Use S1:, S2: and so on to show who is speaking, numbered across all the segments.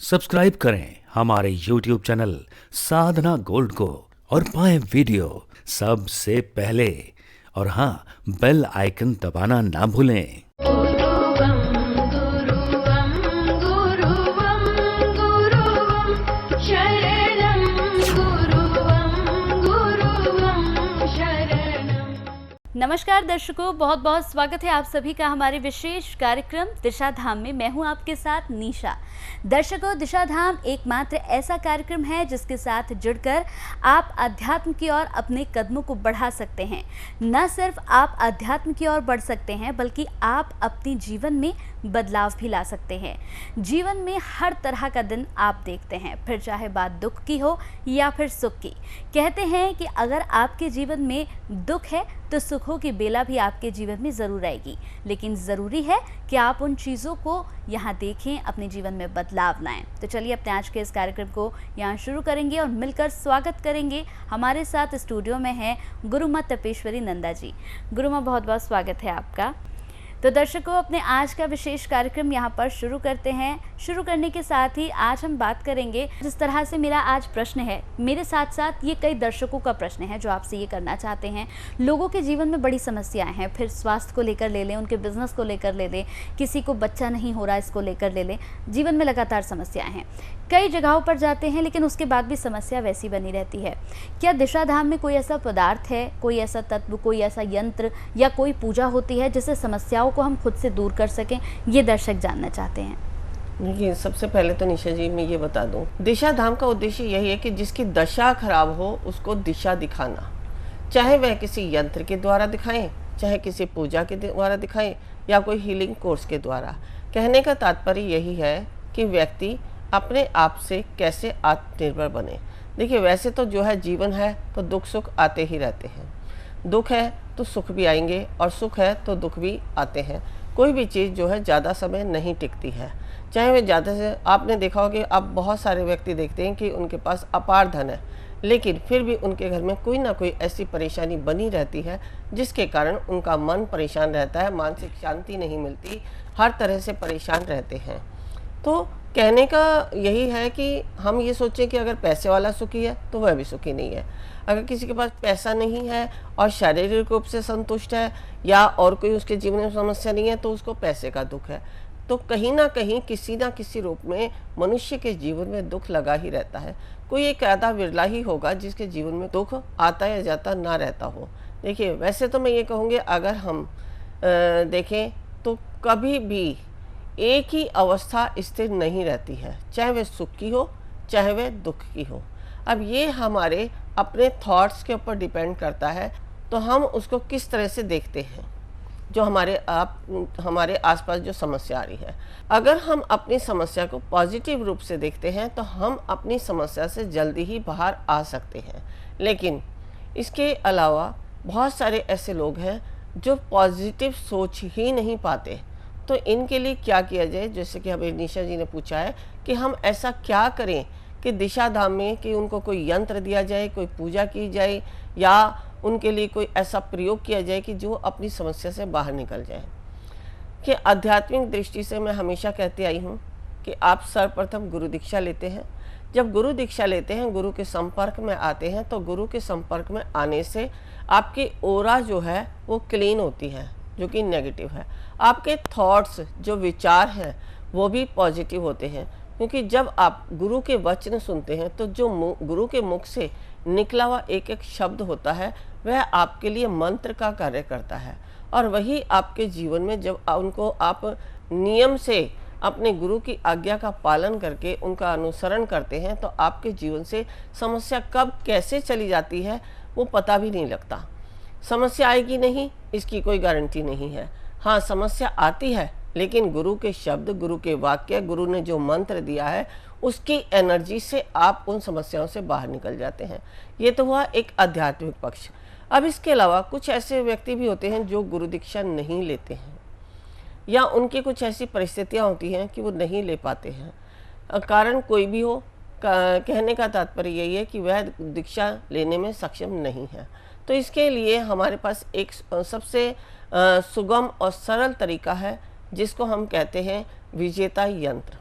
S1: Subscribe करें हमारे YouTube channel साधना gold को और पाएं वीडियो सबसे पहले। और हाँ, बेल आइकन दबाना ना भूलें।
S2: गुरुवं गुरुवं गुरुवं गुरुवं शरणं गुरुवं शरणं।
S3: नमस्कार दर्शकों, बहुत बहुत स्वागत है आप सभी का हमारे विशेष कार्यक्रम दिशा धाम में। मैं हूं आपके साथ निशा। दर्शकों, दिशा धाम एकमात्र ऐसा कार्यक्रम है जिसके साथ जुड़कर आप अध्यात्म की ओर अपने कदमों को बढ़ा सकते हैं। न सिर्फ आप अध्यात्म की ओर बढ़ सकते हैं, बल्कि आप अपने जीवन में बदलाव भी ला सकते हैं। जीवन में हर तरह का दिन आप देखते हैं, फिर चाहे बात दुख की हो या फिर सुख की। कहते हैं कि अगर आपके जीवन में दुख है तो सुखों की बेला भी आपके जीवन में ज़रूर आएगी, लेकिन ज़रूरी है कि आप उन चीज़ों को यहाँ देखें, अपने जीवन में बदलाव लाएं। तो चलिए अपने आज के इस कार्यक्रम को यहाँ शुरू करेंगे और मिलकर स्वागत करेंगे। हमारे साथ स्टूडियो में हैं गुरुमा तपेश्वरी नंदा जी। गुरुमा, बहुत बहुत स्वागत है आपका। तो दर्शकों, अपने आज का विशेष कार्यक्रम यहाँ पर शुरू करते हैं। शुरू करने के साथ ही आज हम बात करेंगे, जिस तरह से मेरा आज प्रश्न है, मेरे साथ साथ ये कई दर्शकों का प्रश्न है जो आपसे ये करना चाहते हैं। लोगों के जीवन में बड़ी समस्याएं हैं, फिर स्वास्थ्य को लेकर ले लें, उनके बिजनेस को लेकर ले लें, किसी को बच्चा नहीं हो रहा इसको लेकर ले लें। जीवन में लगातार समस्याएं हैं, कई जगहों पर जाते हैं, लेकिन उसके बाद भी समस्या वैसी बनी रहती है। क्या दिशा धाम में कोई ऐसा पदार्थ है, कोई ऐसा तत्व, कोई ऐसा यंत्र या कोई पूजा होती है जिससे समस्याओं को हम खुद से दूर कर सकें? ये दर्शक जानना चाहते हैं।
S4: देखिए, सबसे पहले तो निशा जी मैं ये बता दूं, दिशा धाम का उद्देश्य यही है कि जिसकी दशा खराब हो उसको दिशा दिखाना। चाहे वह किसी यंत्र के द्वारा दिखाएं, चाहे किसी पूजा के द्वारा दिखाएं या कोई हीलिंग कोर्स के द्वारा। कहने का तात्पर्य यही है कि व्यक्ति अपने आप से कैसे आत्मनिर्भर बने। देखिए, वैसे तो जो है जीवन है तो दुख सुख आते ही रहते हैं। दुख है तो सुख भी आएंगे और सुख है तो दुख भी आते हैं। कोई भी चीज़ जो है ज़्यादा समय नहीं टिकती है, चाहे वह ज़्यादा से। आपने देखा होगा कि आप बहुत सारे व्यक्ति देखते हैं कि उनके पास अपार धन है, लेकिन फिर भी उनके घर में कोई ना कोई ऐसी परेशानी बनी रहती है जिसके कारण उनका मन परेशान रहता है, मानसिक शांति नहीं मिलती, हर तरह से परेशान रहते हैं। तो कहने का यही है कि हम ये सोचें कि अगर पैसे वाला सुखी है तो वह भी सुखी नहीं है। अगर किसी के पास पैसा नहीं है और शारीरिक रूप से संतुष्ट है या और कोई उसके जीवन में समस्या नहीं है तो उसको पैसे का दुख है। तो कहीं ना कहीं किसी ना किसी रूप में मनुष्य के जीवन में दुख लगा ही रहता है। कोई एक आधा विरला ही होगा जिसके जीवन में दुख आता या जाता ना रहता हो। देखिए, वैसे तो मैं ये कहूँगी, अगर हम देखें तो कभी भी एक ही अवस्था स्थिर नहीं रहती है, चाहे वह सुख की हो चाहे वह दुख की हो। अब ये हमारे अपने थॉट्स के ऊपर डिपेंड करता है, तो हम उसको किस तरह से देखते हैं, जो हमारे आसपास जो समस्या आ रही है। अगर हम अपनी समस्या को पॉजिटिव रूप से देखते हैं तो हम अपनी समस्या से जल्दी ही बाहर आ सकते हैं। लेकिन इसके अलावा बहुत सारे ऐसे लोग हैं जो पॉजिटिव सोच ही नहीं पाते। तो इनके लिए क्या किया जाए, जैसे कि हमें निशा जी ने पूछा है कि हम ऐसा क्या करें कि दिशा धाम में कि उनको कोई यंत्र दिया जाए, कोई पूजा की जाए या उनके लिए कोई ऐसा प्रयोग किया जाए कि जो अपनी समस्या से बाहर निकल जाए। कि आध्यात्मिक दृष्टि से मैं हमेशा कहती आई हूँ कि आप सर्वप्रथम गुरु दीक्षा लेते हैं। जब गुरु दीक्षा लेते हैं, गुरु के संपर्क में आते हैं, तो गुरु के संपर्क में आने से आपकी ओरा जो है वो क्लीन होती है, जो कि नेगेटिव है। आपके थॉट्स, जो विचार हैं, वो भी पॉजिटिव होते हैं। क्योंकि जब आप गुरु के वचन सुनते हैं तो जो गुरु के मुख से निकला हुआ एक एक शब्द होता है वह आपके लिए मंत्र का कार्य करता है। और वही आपके जीवन में जब उनको आप नियम से अपने गुरु की आज्ञा का पालन करके उनका अनुसरण करते हैं तो आपके जीवन से समस्या कब कैसे चली जाती है वो पता भी नहीं लगता। समस्या आएगी नहीं इसकी कोई गारंटी नहीं है। हाँ, समस्या आती है, लेकिन गुरु के शब्द, गुरु के वाक्य, गुरु ने जो मंत्र दिया है उसकी एनर्जी से आप उन समस्याओं से बाहर निकल जाते हैं। ये तो हुआ एक आध्यात्मिक पक्ष। अब इसके अलावा कुछ ऐसे व्यक्ति भी होते हैं जो गुरु दीक्षा नहीं लेते हैं या उनकी कुछ ऐसी परिस्थितियां होती हैं कि वो नहीं ले पाते हैं। कारण कोई भी हो, कहने का तात्पर्य यही है कि वह दीक्षा लेने में सक्षम नहीं है। तो इसके लिए हमारे पास एक सबसे सुगम और सरल तरीका है जिसको हम कहते हैं विजेता यंत्र।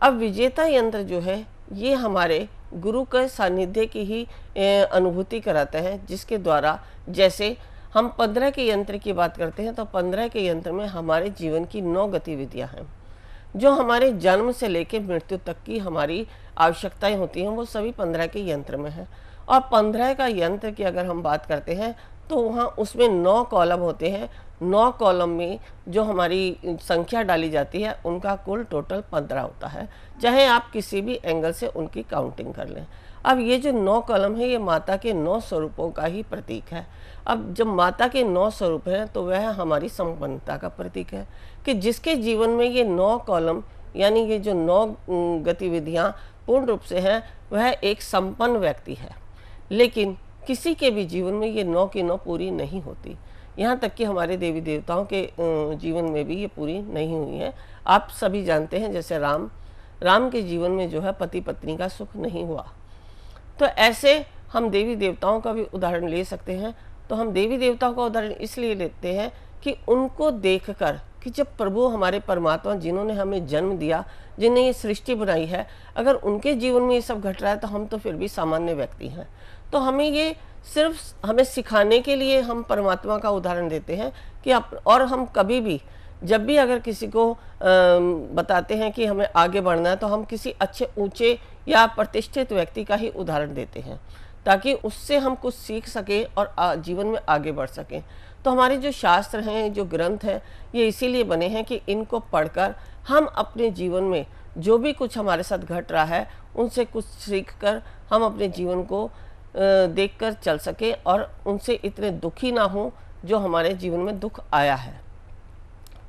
S4: अब विजेता यंत्र जो है ये हमारे गुरु के सानिध्य की ही अनुभूति कराता है, जिसके द्वारा जैसे हम 15 के यंत्र की बात करते हैं तो 15 के यंत्र में हमारे जीवन की 9 गतिविधियां हैं जो हमारे जन्म से लेकर मृत्यु तक की हमारी आवश्यकताएं होती हैं, वो सभी 15 के यंत्र में है। और 15 का यंत्र की अगर हम बात करते हैं तो वहाँ उसमें 9 कॉलम होते हैं। 9 कॉलम में जो हमारी संख्या डाली जाती है उनका कुल टोटल 15 होता है, चाहे आप किसी भी एंगल से उनकी काउंटिंग कर लें। अब ये जो 9 कॉलम है ये माता के 9 स्वरूपों का ही प्रतीक है। अब जब माता के 9 स्वरूप हैं तो वह हमारी संपन्नता का प्रतीक है कि जिसके जीवन में ये 9 कॉलम यानी ये जो 9 गतिविधियां पूर्ण रूप से हैं वह एक संपन्न व्यक्ति है। लेकिन किसी के भी जीवन में ये 9 की 9 पूरी नहीं होती, यहाँ तक कि हमारे देवी देवताओं के जीवन में भी ये पूरी नहीं हुई है। आप सभी जानते हैं जैसे राम के जीवन में जो है पति पत्नी का सुख नहीं हुआ, तो ऐसे हम देवी देवताओं का भी उदाहरण ले सकते हैं। तो हम देवी देवताओं का उदाहरण इसलिए लेते हैं कि उनको देखकर कि जब प्रभु हमारे परमात्मा जिन्होंने हमें जन्म दिया, जिन्हें ये सृष्टि बनाई है, अगर उनके जीवन में ये सब घट रहा है तो हम तो फिर भी सामान्य व्यक्ति हैं। तो हमें ये सिर्फ हमें सिखाने के लिए हम परमात्मा का उदाहरण देते हैं कि और हम कभी भी जब भी अगर किसी को बताते हैं कि हमें आगे बढ़ना है तो हम किसी अच्छे ऊंचे या प्रतिष्ठित व्यक्ति का ही उदाहरण देते हैं ताकि उससे हम कुछ सीख सकें और जीवन में आगे बढ़ सकें। तो हमारे जो शास्त्र हैं, जो ग्रंथ हैं, ये इसीलिए बने हैं कि इनको पढ़कर हम अपने जीवन में जो भी कुछ हमारे साथ घट रहा है उनसे कुछ सीख कर हम अपने जीवन को देखकर चल सकें और उनसे इतने दुखी ना हों जो हमारे जीवन में दुख आया है,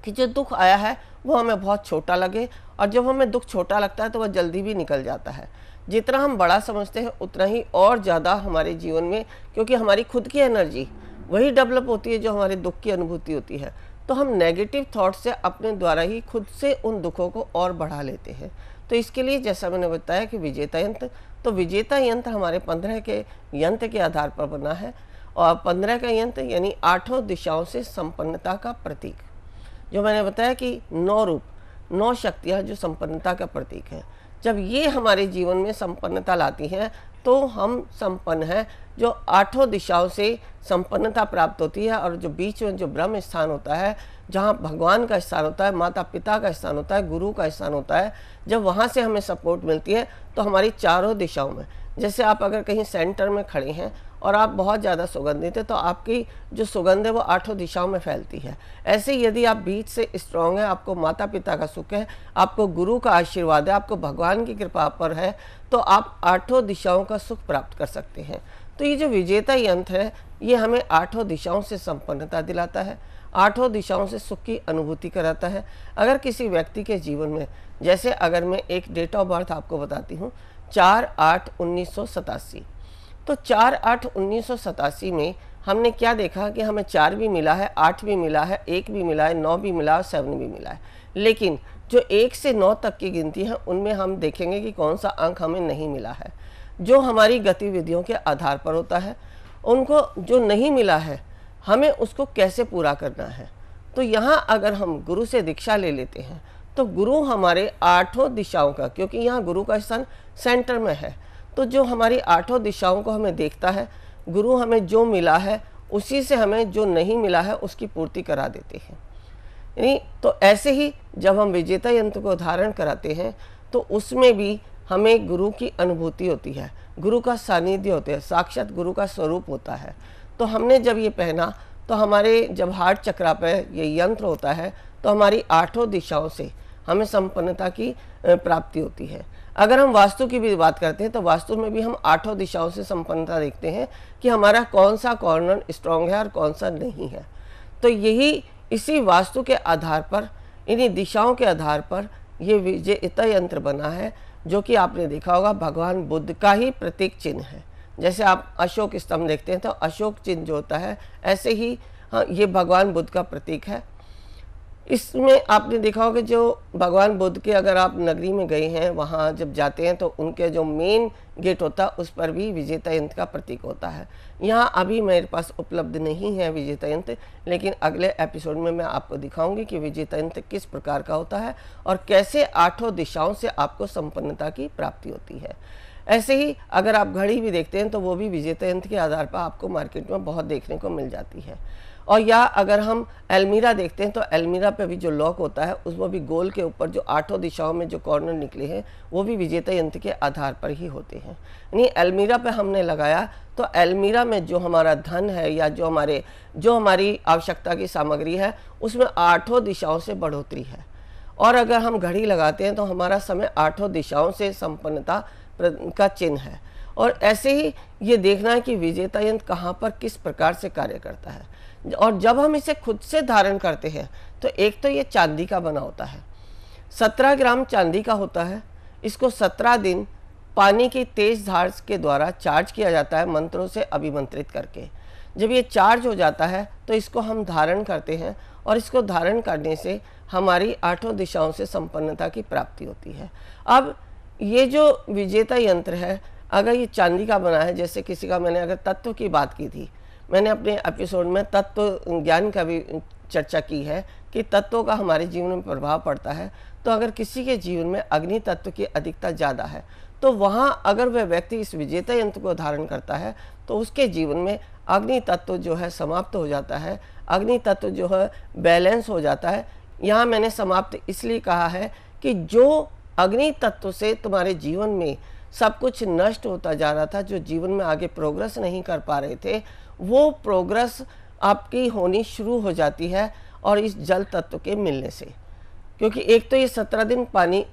S4: कि जो दुख आया है वो हमें बहुत छोटा लगे। और जब हमें दुख छोटा लगता है तो वह जल्दी भी निकल जाता है। जितना हम बड़ा समझते हैं उतना ही और ज़्यादा हमारे जीवन में, क्योंकि हमारी खुद की एनर्जी वही डेवलप होती है जो हमारे दुख की अनुभूति होती है, तो हम नेगेटिव थॉट से अपने द्वारा ही खुद से उन दुखों को और बढ़ा लेते हैं। तो इसके लिए जैसा मैंने बताया कि विजेता यंत्र, तो विजेता यंत्र हमारे 15 के यंत्र के आधार पर बना है। और 15 का यंत्र यानी 8 दिशाओं से संपन्नता का प्रतीक, जो मैंने बताया कि 9 रूप, 9 शक्तियाँ जो संपन्नता का प्रतीक है। जब ये हमारे जीवन में संपन्नता लाती हैं तो हम संपन्न हैं। जो 8 दिशाओं से संपन्नता प्राप्त होती है और जो बीच में जो ब्रह्म स्थान होता है, जहाँ भगवान का स्थान होता है, माता पिता का स्थान होता है, गुरु का स्थान होता है, जब वहाँ से हमें सपोर्ट मिलती है तो हमारी चारों दिशाओं में, जैसे आप अगर कहीं सेंटर में खड़े हैं और आप बहुत ज़्यादा सुगंधित है तो आपकी जो सुगंध है वो 8 दिशाओं में फैलती है। ऐसे यदि आप बीच से स्ट्रांग है, आपको माता पिता का सुख है, आपको गुरु का आशीर्वाद है, आपको भगवान की कृपा पर है, तो आप 8 दिशाओं का सुख प्राप्त कर सकते हैं। तो ये जो विजेता यंत्र है ये हमें 8 दिशाओं से संपन्नता दिलाता है, 8 दिशाओं से सुख की अनुभूति कराता है। अगर किसी व्यक्ति के जीवन में, जैसे अगर मैं एक डेट ऑफ बर्थ आपको बताती हूँ, 4/8/1987, तो 4/8/1987 में हमने क्या देखा कि हमें 4 भी मिला है, 8 भी मिला है, 1 भी मिला है, 9 भी मिला है, 7 भी मिला है। लेकिन जो 1 से 9 तक की गिनती है उनमें हम देखेंगे कि कौन सा अंक हमें नहीं मिला है, जो हमारी गतिविधियों के आधार पर होता है। उनको जो नहीं मिला है हमें उसको कैसे पूरा करना है। तो यहाँ अगर हम गुरु से दीक्षा ले लेते हैं तो गुरु हमारे 8 दिशाओं का, क्योंकि यहाँ गुरु का स्थान सेंटर में है, तो जो हमारी 8 दिशाओं को हमें देखता है, गुरु हमें जो मिला है उसी से हमें जो नहीं मिला है उसकी पूर्ति करा देते हैं। यानी तो ऐसे ही जब हम विजेता यंत्र को धारण कराते हैं तो उसमें भी हमें गुरु की अनुभूति होती है, गुरु का सानिध्य होता है, साक्षात गुरु का स्वरूप होता है। तो हमने जब ये पहना तो हमारे जब हार्ट चक्रा पर ये यंत्र होता है तो हमारी 8 दिशाओं से हमें संपन्नता की प्राप्ति होती है। अगर हम वास्तु की भी बात करते हैं तो वास्तु में भी हम 8 दिशाओं से संपन्नता देखते हैं कि हमारा कौन सा कॉर्नर स्ट्रांग है और कौन सा नहीं है। तो यही इसी वास्तु के आधार पर, इन्हीं दिशाओं के आधार पर ये विजेता यंत्र बना है, जो कि आपने देखा होगा भगवान बुद्ध का ही प्रतीक चिन्ह है। जैसे आप अशोक स्तंभ देखते हैं तो अशोक चिन्ह जो होता है, ऐसे ही हाँ, ये भगवान बुद्ध का प्रतीक है। इसमें आपने देखा होगा जो भगवान बुद्ध के, अगर आप नगरी में गए हैं, वहाँ जब जाते हैं तो उनके जो मेन गेट होता है उस पर भी विजेता यंत्र का प्रतीक होता है। यहाँ अभी मेरे पास उपलब्ध नहीं है विजेता यंत्र, लेकिन अगले एपिसोड में मैं आपको दिखाऊंगी कि विजेता यंत्र किस प्रकार का होता है और कैसे आठों दिशाओं से आपको संपन्नता की प्राप्ति होती है। ऐसे ही अगर आप घड़ी भी देखते हैं तो वो भी विजेता यंत्र के आधार पर आपको मार्केट में बहुत देखने को मिल जाती है। और या अगर हम अलमीरा देखते हैं तो अलमीरा पे भी जो लॉक होता है उसमें भी गोल के ऊपर जो आठों दिशाओं में जो कॉर्नर निकले हैं वो भी विजेता यंत्र के आधार पर ही होते हैं। यानी अलमीरा पे हमने लगाया तो अलमीरा में जो हमारा धन है या जो हमारी आवश्यकता की सामग्री है उसमें आठों दिशाओं से बढ़ोतरी है। और अगर हम घड़ी लगाते हैं तो हमारा समय आठों दिशाओं से संपन्नता का चिन्ह है। और ऐसे ही ये देखना है कि विजेता यंत्र कहाँ पर किस प्रकार से कार्य करता है। और जब हम इसे खुद से धारण करते हैं तो एक तो ये चांदी का बना होता है, 17 ग्राम चांदी का होता है। इसको 17 दिन पानी की तेज धार के द्वारा चार्ज किया जाता है, मंत्रों से अभिमंत्रित करके। जब ये चार्ज हो जाता है तो इसको हम धारण करते हैं और इसको धारण करने से हमारी आठों दिशाओं से संपन्नता की प्राप्ति होती है। अब ये जो विजेता यंत्र है, अगर ये चांदी का बना है, जैसे किसी का मैंने अगर तत्व की बात की थी, मैंने अपने एपिसोड में तत्व ज्ञान का भी चर्चा की है कि तत्वों का हमारे जीवन में प्रभाव पड़ता है। तो अगर किसी के जीवन में अग्नि तत्व की अधिकता ज़्यादा है तो वहाँ अगर वह व्यक्ति इस विजेता यंत्र को धारण करता है तो उसके जीवन में अग्नि तत्व जो है समाप्त हो जाता है, अग्नि तत्व जो है बैलेंस हो जाता है। यहाँ मैंने समाप्त इसलिए कहा है कि जो अग्नि तत्व से तुम्हारे जीवन में सब कुछ नष्ट होता जा रहा था, जो जीवन में आगे प्रोग्रेस नहीं कर पा रहे थे, वो प्रोग्रेस आपकी होनी शुरू हो जाती है। और इस जल तत्व के मिलने से, क्योंकि एक तो ये 17 दिन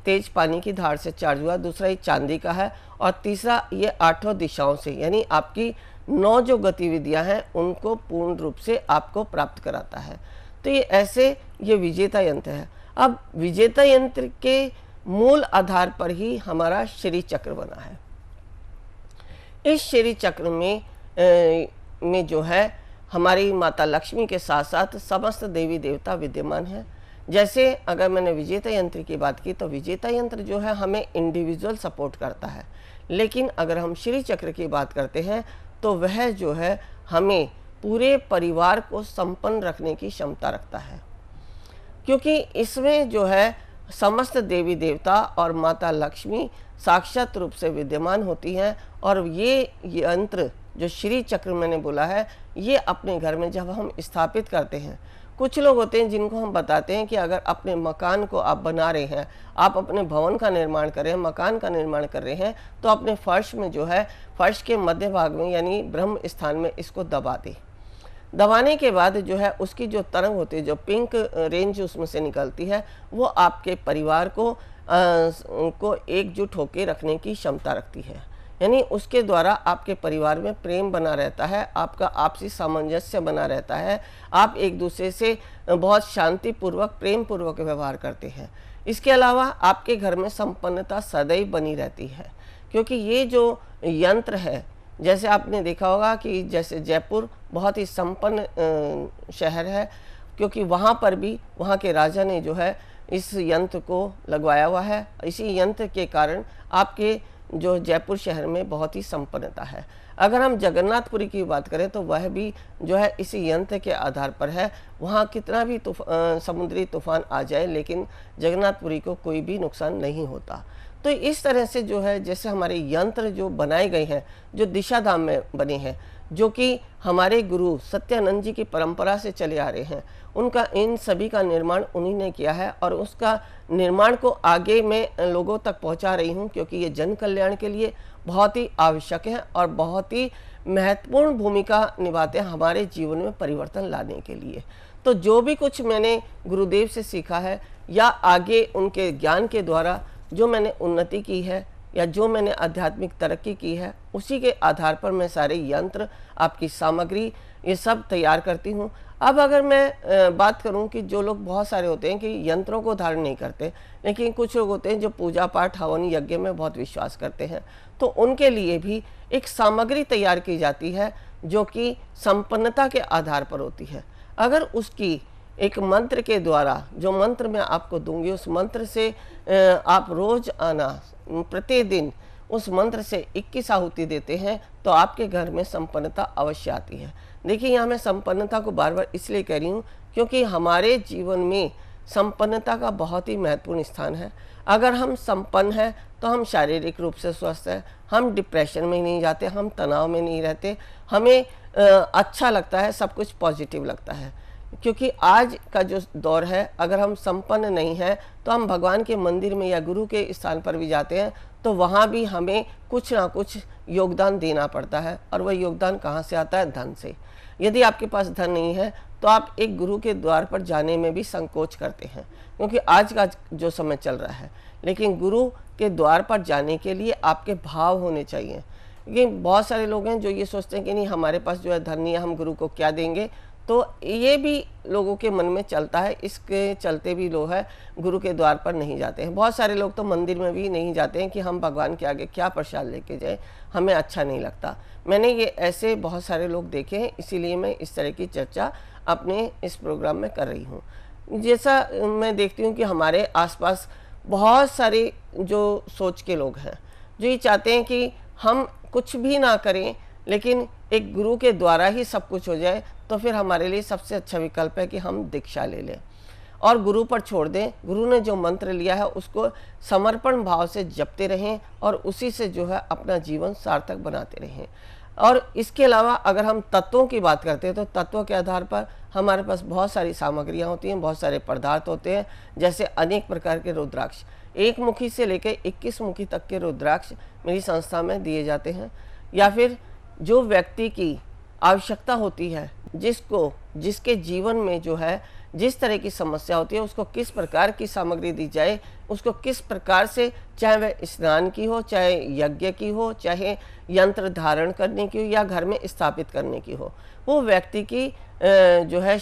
S4: तेज पानी की धार से चार्ज हुआ, दूसरा ये चांदी का है, और तीसरा ये आठों दिशाओं से, यानी आपकी 9 जो गतिविधियां हैं उनको पूर्ण रूप से आपको प्राप्त कराता है। तो ये ऐसे ये विजेता यंत्र है। अब विजेता यंत्र के मूल आधार पर ही हमारा श्री चक्र बना है। इस श्री चक्र में जो है हमारी माता लक्ष्मी के साथ साथ समस्त देवी देवता विद्यमान हैं। जैसे अगर मैंने विजेता यंत्र की बात की तो विजेता यंत्र जो है हमें इंडिविजुअल सपोर्ट करता है, लेकिन अगर हम श्री चक्र की बात करते हैं तो वह जो है हमें पूरे परिवार को संपन्न रखने की क्षमता रखता है, क्योंकि इसमें जो है समस्त देवी देवता और माता लक्ष्मी साक्षात रूप से विद्यमान होती हैं। और ये यंत्र जो श्री चक्र मैंने बोला है, ये अपने घर में जब हम स्थापित करते हैं, कुछ लोग होते हैं जिनको हम बताते हैं कि अगर अपने मकान को आप बना रहे हैं, आप अपने भवन का निर्माण कर रहे हैं, मकान का निर्माण कर रहे हैं, तो अपने फर्श में जो है फर्श के मध्य भाग में यानी ब्रह्म स्थान में इसको दबा दें। दबाने के बाद जो है उसकी जो तरंग होती है, जो पिंक रेंज उसमें से निकलती है, वो आपके परिवार को एकजुट होकर रखने की क्षमता रखती है। यानी उसके द्वारा आपके परिवार में प्रेम बना रहता है, आपका आपसी सामंजस्य बना रहता है, आप एक दूसरे से बहुत शांतिपूर्वक प्रेम पूर्वक व्यवहार करते हैं। इसके अलावा आपके घर में संपन्नता सदैव बनी रहती है, क्योंकि ये जो यंत्र है, जैसे आपने देखा होगा कि जैसे जयपुर बहुत ही संपन्न शहर है, क्योंकि वहाँ पर भी वहाँ के राजा ने जो है इस यंत्र को लगवाया हुआ है। इसी यंत्र के कारण आपके जो जयपुर शहर में बहुत ही संपन्नता है। अगर हम जगन्नाथपुरी की बात करें तो वह भी जो है इसी यंत्र के आधार पर है। वहाँ कितना भी समुद्री तूफान आ जाए, लेकिन जगन्नाथपुरी को कोई भी नुकसान नहीं होता। तो इस तरह से जो है जैसे हमारे यंत्र जो बनाए गए हैं, जो दिशा धाम में बने हैं, जो कि हमारे गुरु सत्यानंद जी की परंपरा से चले आ रहे हैं, उनका इन सभी का निर्माण उन्हीं ने किया है। और उसका निर्माण को आगे मैं लोगों तक पहुंचा रही हूं, क्योंकि ये जन कल्याण के लिए बहुत ही आवश्यक है और बहुत ही महत्वपूर्ण भूमिका निभाते हैं हमारे जीवन में परिवर्तन लाने के लिए। तो जो भी कुछ मैंने गुरुदेव से सीखा है या आगे उनके ज्ञान के द्वारा जो मैंने उन्नति की है या जो मैंने आध्यात्मिक तरक्की की है, उसी के आधार पर मैं सारे यंत्र, आपकी सामग्री, ये सब तैयार करती हूँ। अब अगर मैं बात करूँ कि जो लोग बहुत सारे होते हैं कि यंत्रों को धारण नहीं करते, लेकिन कुछ लोग होते हैं जो पूजा पाठ हवन यज्ञ में बहुत विश्वास करते हैं, तो उनके लिए भी एक सामग्री तैयार की जाती है जो कि संपन्नता के आधार पर होती है। अगर उसकी एक मंत्र के द्वारा, जो मंत्र मैं आपको दूंगी उस मंत्र से आप रोज आना, प्रतिदिन उस मंत्र से 21 आहुति देते हैं तो आपके घर में संपन्नता अवश्य आती है। देखिए, यहाँ मैं संपन्नता को बार बार इसलिए कह रही हूँ क्योंकि हमारे जीवन में संपन्नता का बहुत ही महत्वपूर्ण स्थान है। अगर हम संपन्न हैं तो हम शारीरिक रूप से स्वस्थ हैं, हम डिप्रेशन में नहीं जाते, हम तनाव में नहीं रहते, हमें अच्छा लगता है, सब कुछ पॉजिटिव लगता है। क्योंकि आज का जो दौर है, अगर हम संपन्न नहीं हैं तो हम भगवान के मंदिर में या गुरु के स्थान पर भी जाते हैं तो वहाँ भी हमें कुछ ना कुछ योगदान देना पड़ता है। और वह योगदान कहाँ से आता है? धन से। यदि आपके पास धन नहीं है तो आप एक गुरु के द्वार पर जाने में भी संकोच करते हैं, क्योंकि आज का जो समय चल रहा है। लेकिन गुरु के द्वार पर जाने के लिए आपके भाव होने चाहिए। ये बहुत सारे लोग हैं जो ये सोचते हैं कि नहीं, हमारे पास जो है धन नहीं है, हम गुरु को क्या देंगे। तो ये भी लोगों के मन में चलता है, इसके चलते भी लोग है गुरु के द्वार पर नहीं जाते हैं। बहुत सारे लोग तो मंदिर में भी नहीं जाते हैं कि हम भगवान के आगे क्या प्रसाद लेके जाएं, हमें अच्छा नहीं लगता। मैंने ये ऐसे बहुत सारे लोग देखे हैं, इसीलिए मैं इस तरह की चर्चा अपने इस प्रोग्राम में कर रही हूँ। जैसा मैं देखती हूँ कि हमारे आसपास बहुत सारे जो सोच के लोग हैं जो ये चाहते हैं कि हम कुछ भी ना करें लेकिन एक गुरु के द्वारा ही सब कुछ हो जाए, तो फिर हमारे लिए सबसे अच्छा विकल्प है कि हम दीक्षा ले लें और गुरु पर छोड़ दें। गुरु ने जो मंत्र लिया है उसको समर्पण भाव से जपते रहें और उसी से जो है अपना जीवन सार्थक बनाते रहें। और इसके अलावा अगर हम तत्वों की बात करते हैं तो तत्वों के आधार पर हमारे पास बहुत सारी सामग्रियाँ होती हैं, बहुत सारे पदार्थ होते हैं। जैसे अनेक प्रकार के रुद्राक्ष, 1 मुखी से लेकर 21 मुखी तक के रुद्राक्ष मेरी संस्था में दिए जाते हैं। या फिर जो व्यक्ति की आवश्यकता होती है, जिसके जीवन में जो है जिस तरह की समस्या होती है, उसको किस प्रकार की सामग्री दी जाए, उसको किस प्रकार से, चाहे वह स्नान की हो, चाहे यज्ञ की हो, चाहे यंत्र धारण करने की हो या घर में स्थापित करने की हो, वो व्यक्ति की जो है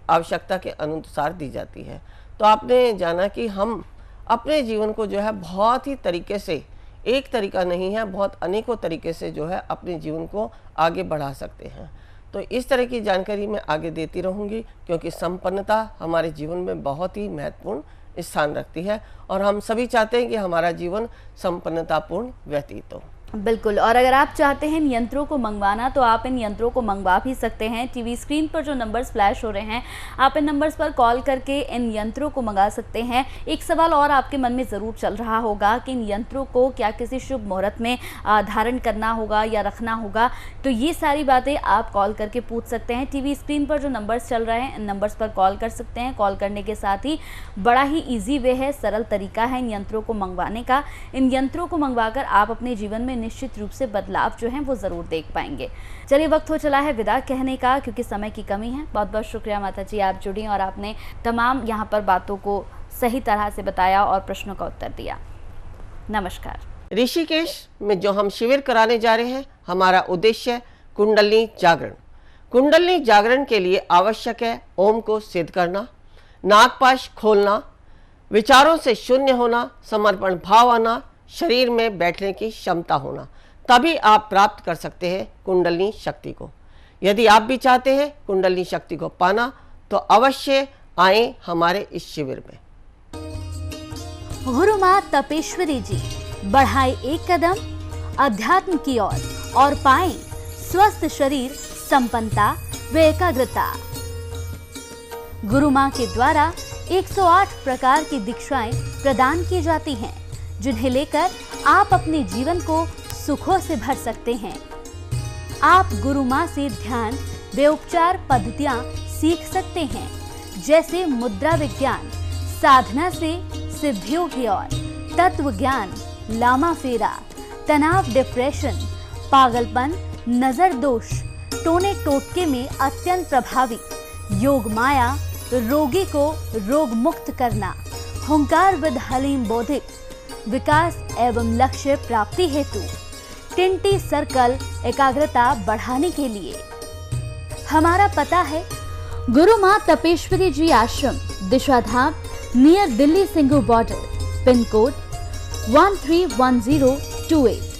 S4: आवश्यकता के अनुसार दी जाती है। तो आपने जाना कि हम अपने जीवन को जो है बहुत ही तरीके से, एक तरीका नहीं है, बहुत अनेकों तरीके से जो है अपने जीवन को आगे बढ़ा सकते हैं। तो इस तरह की जानकारी मैं आगे देती रहूँगी, क्योंकि संपन्नता हमारे जीवन में बहुत ही महत्वपूर्ण स्थान रखती है और हम सभी चाहते हैं कि हमारा जीवन संपन्नतापूर्ण व्यतीत हो।
S3: बिल्कुल। और अगर आप चाहते हैं इन यंत्रों को मंगवाना तो आप इन यंत्रों को मंगवा भी सकते हैं। टीवी स्क्रीन पर जो नंबर्स फ्लैश हो रहे हैं, आप इन नंबर्स पर कॉल करके इन यंत्रों को मंगा सकते हैं। एक सवाल और आपके मन में ज़रूर चल रहा होगा कि इन यंत्रों को क्या किसी शुभ मुहूर्त में धारण करना होगा या रखना होगा, तो ये सारी बातें आप कॉल करके पूछ सकते हैं। टीवी स्क्रीन पर जो नंबर्स चल रहे हैं, इन नंबर्स पर कॉल कर सकते हैं। कॉल करने के साथ ही बड़ा ही ईजी वे है, सरल तरीका है इन यंत्रों को मंगवाने का। इन यंत्रों को मंगवाकर आप अपने जीवन में निश्चित रूप से बदलाव जो है वो ज़रूर देख पाएंगे। चलिए, वक्त हो चला है विदा कहने का, क्योंकि समय की कमी है। बहुत बहुत शुक्रिया माता जी, आप जुड़ी और आपने तमाम यहाँ पर बातों को सही तरह से बताया और प्रश्नों का उत्तर दिया। नमस्कार।
S4: ऋषिकेश में जो हम शिविर कराने जा रहे हैं, हमारा उद्देश्य है कुंडलिनी जागरण। कुंडलिनी जागरण के लिए आवश्यक है ओम को सिद्ध करना, नागपाश खोलना, विचारों से शून्य होना, समर्पण भाव आना, शरीर में बैठने की क्षमता होना, तभी आप प्राप्त कर सकते हैं कुंडलिनी शक्ति को। यदि आप भी चाहते हैं कुंडलिनी शक्ति को पाना तो अवश्य आएं हमारे इस शिविर में।
S3: गुरु माँ तपेश्वरी जी बढ़ाए एक कदम अध्यात्म की ओर और पाएं स्वस्थ शरीर, संपन्नता व एकाग्रता। गुरु माँ के द्वारा 108 प्रकार की दीक्षाएं प्रदान की जाती हैं, जिन्हें लेकर आप अपने जीवन को सुखों से भर सकते हैं। आप गुरु माँ से ध्यान व उपचार पद्धतियाँ सीख सकते हैं, जैसे मुद्रा विज्ञान, साधना से सिद्धियों की ओर, तत्व ज्ञान, लामा फेरा, तनाव, डिप्रेशन, पागलपन, नजर दोष, टोने टोटके में अत्यंत प्रभावी, योग माया, रोगी को रोग मुक्त करना, हुंकार विद हलीम बौद्धिक, विकास एवं लक्ष्य प्राप्ति हेतु, टिंटी सर्कल एकाग्रता बढ़ाने के लिए। हमारा पता है गुरु माँ Tapeshwari ji Ashram, Dishadham, near Delhi Singhu border, pin code 131028।